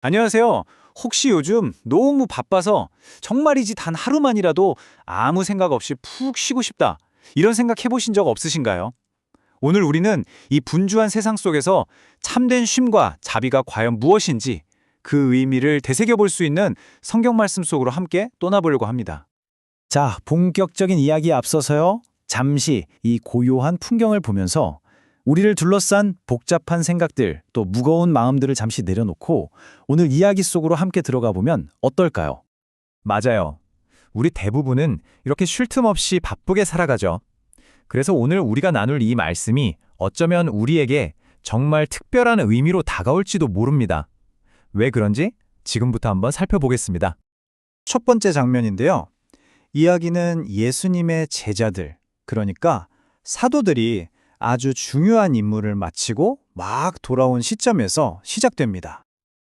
안녕하세요. 혹시 요즘 너무 바빠서 정말이지 단 하루만이라도 아무 생각 없이 푹 쉬고 싶다. 이런 생각 해보신 적 없으신가요? 오늘 우리는 이 분주한 세상 속에서 참된 쉼과 자비가 과연 무엇인지 그 의미를 되새겨볼 수 있는 성경 말씀 속으로 함께 떠나보려고 합니다. 자, 본격적인 이야기에 앞서서요. 잠시 이 고요한 풍경을 보면서 우리를 둘러싼 복잡한 생각들, 또 무거운 마음들을 잠시 내려놓고 오늘 이야기 속으로 함께 들어가 보면 어떨까요? 맞아요. 우리 대부분은 이렇게 쉴 틈 없이 바쁘게 살아가죠. 그래서 오늘 우리가 나눌 이 말씀이 어쩌면 우리에게 정말 특별한 의미로 다가올지도 모릅니다. 왜 그런지 지금부터 한번 살펴보겠습니다. 첫 번째 장면인데요. 이야기는 예수님의 제자들, 그러니까 사도들이 아주 중요한 임무를 마치고 막 돌아온 시점에서 시작됩니다.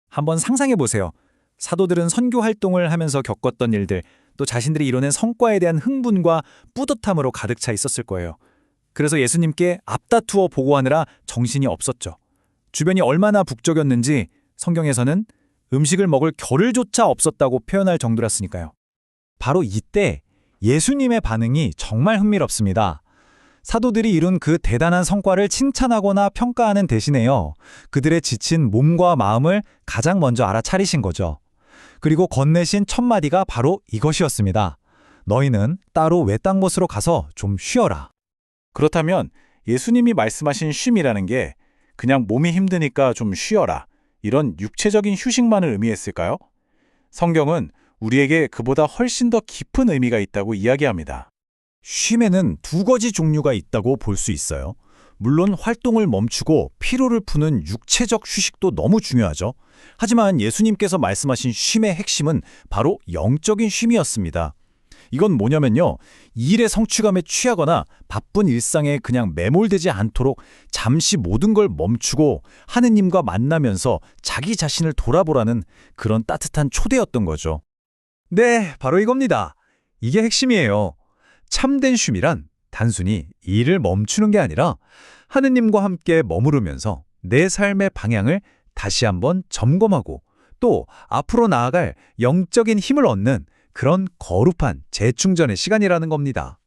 한번 상상해 보세요. 사도들은 선교 활동을 하면서 겪었던 일들, 또 자신들이 이뤄낸 성과에 대한 흥분과 뿌듯함으로 가득 차 있었을 거예요. 그래서 예수님께 앞다투어 보고하느라 정신이 없었죠. 주변이 얼마나 북적였는지 성경에서는 음식을 먹을 겨를조차 없었다고 표현할 정도였으니까요. 바로 이때 예수님의 반응이 정말 흥미롭습니다. 사도들이 이룬 그 대단한 성과를 칭찬하거나 평가하는 대신에요. 그들의 지친 몸과 마음을 가장 먼저 알아차리신 거죠. 그리고 건네신 첫 마디가 바로 이것이었습니다. 너희는 따로 외딴 곳으로 가서 좀 쉬어라. 그렇다면 예수님이 말씀하신 쉼이라는 게 그냥 몸이 힘드니까 좀 쉬어라. 이런 육체적인 휴식만을 의미했을까요? 성경은 우리에게 그보다 훨씬 더 깊은 의미가 있다고 이야기합니다. 쉼에는 두 가지 종류가 있다고 볼 수 있어요. 물론 활동을 멈추고 피로를 푸는 육체적 휴식도 너무 중요하죠. 하지만 예수님께서 말씀하신 쉼의 핵심은 바로 영적인 쉼이었습니다. 이건 뭐냐면요. 일의 성취감에 취하거나 바쁜 일상에 그냥 매몰되지 않도록 잠시 모든 걸 멈추고 하느님과 만나면서 자기 자신을 돌아보라는 그런 따뜻한 초대였던 거죠. 네, 바로 이겁니다. 이게 핵심이에요. 참된 쉼이란 단순히 일을 멈추는 게 아니라 하느님과 함께 머무르면서 내 삶의 방향을 다시 한번 점검하고 또 앞으로 나아갈 영적인 힘을 얻는 그런 거룩한 재충전의 시간이라는 겁니다.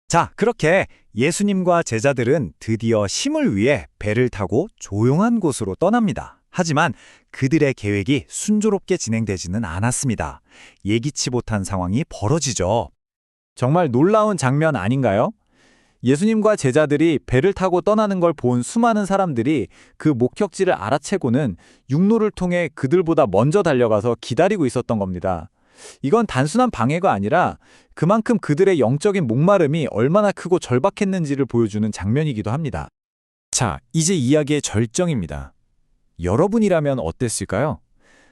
자, 그렇게 예수님과 제자들은 드디어 쉼을 위해 배를 타고 조용한 곳으로 떠납니다. 하지만 그들의 계획이 순조롭게 진행되지는 않았습니다. 예기치 못한 상황이 벌어지죠. 정말 놀라운 장면 아닌가요? 예수님과 제자들이 배를 타고 떠나는 걸 본 수많은 사람들이 그 목적지를 알아채고는 육로를 통해 그들보다 먼저 달려가서 기다리고 있었던 겁니다. 이건 단순한 방해가 아니라 그만큼 그들의 영적인 목마름이 얼마나 크고 절박했는지를 보여주는 장면이기도 합니다. 자, 이제 이야기의 절정입니다. 여러분이라면 어땠을까요?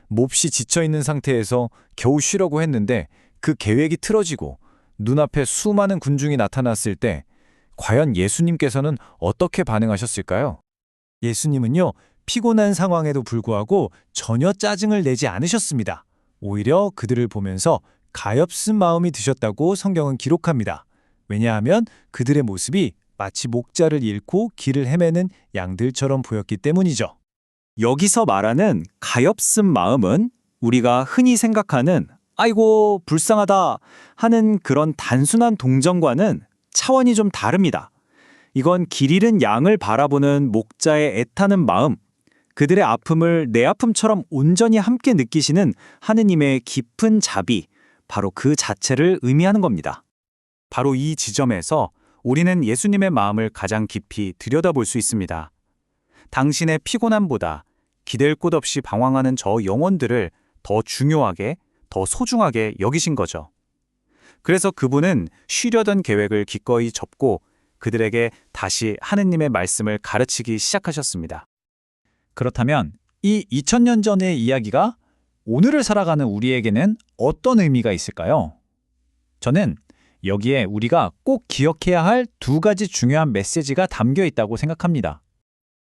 몹시 지쳐있는 상태에서 겨우 쉬려고 했는데 그 계획이 틀어지고 눈앞에 수많은 군중이 나타났을 때 과연 예수님께서는 어떻게 반응하셨을까요? 예수님은요, 피곤한 상황에도 불구하고 전혀 짜증을 내지 않으셨습니다. 오히려 그들을 보면서 가엾은 마음이 드셨다고 성경은 기록합니다. 왜냐하면 그들의 모습이 마치 목자를 잃고 길을 헤매는 양들처럼 보였기 때문이죠. 여기서 말하는 가엾은 마음은 우리가 흔히 생각하는 아이고 불쌍하다 하는 그런 단순한 동정과는 차원이 좀 다릅니다. 이건 길 잃은 양을 바라보는 목자의 애타는 마음, 그들의 아픔을 내 아픔처럼 온전히 함께 느끼시는 하느님의 깊은 자비, 바로 그 자체를 의미하는 겁니다. 바로 이 지점에서 우리는 예수님의 마음을 가장 깊이 들여다볼 수 있습니다. 당신의 피곤함보다 기댈 곳 없이 방황하는 저 영혼들을 더 중요하게, 더 소중하게 여기신 거죠. 그래서 그분은 쉬려던 계획을 기꺼이 접고 그들에게 다시 하느님의 말씀을 가르치기 시작하셨습니다. 그렇다면 이 2000년 전의 이야기가 오늘을 살아가는 우리에게는 어떤 의미가 있을까요? 저는 여기에 우리가 꼭 기억해야 할 두 가지 중요한 메시지가 담겨 있다고 생각합니다.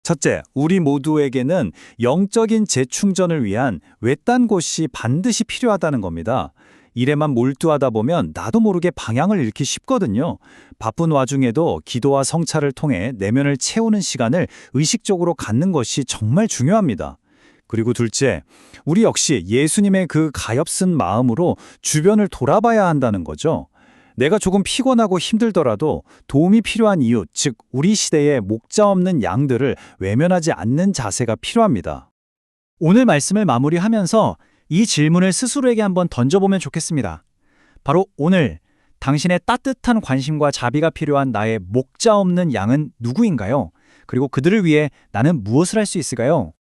첫째, 우리 모두에게는 영적인 재충전을 위한 외딴 곳이 반드시 필요하다는 겁니다. 일에만 몰두하다 보면 나도 모르게 방향을 잃기 쉽거든요. 바쁜 와중에도 기도와 성찰을 통해 내면을 채우는 시간을 의식적으로 갖는 것이 정말 중요합니다. 그리고 둘째, 우리 역시 예수님의 그 가엾은 마음으로 주변을 돌아봐야 한다는 거죠. 내가 조금 피곤하고 힘들더라도 도움이 필요한 이웃, 즉 우리 시대의 목자 없는 양들을 외면하지 않는 자세가 필요합니다. 오늘 말씀을 마무리하면서 이 질문을 스스로에게 한번 던져보면 좋겠습니다. 바로 오늘 당신의 따뜻한 관심과 자비가 필요한 나의 목자 없는 양은 누구인가요? 그리고 그들을 위해 나는 무엇을 할 수 있을까요?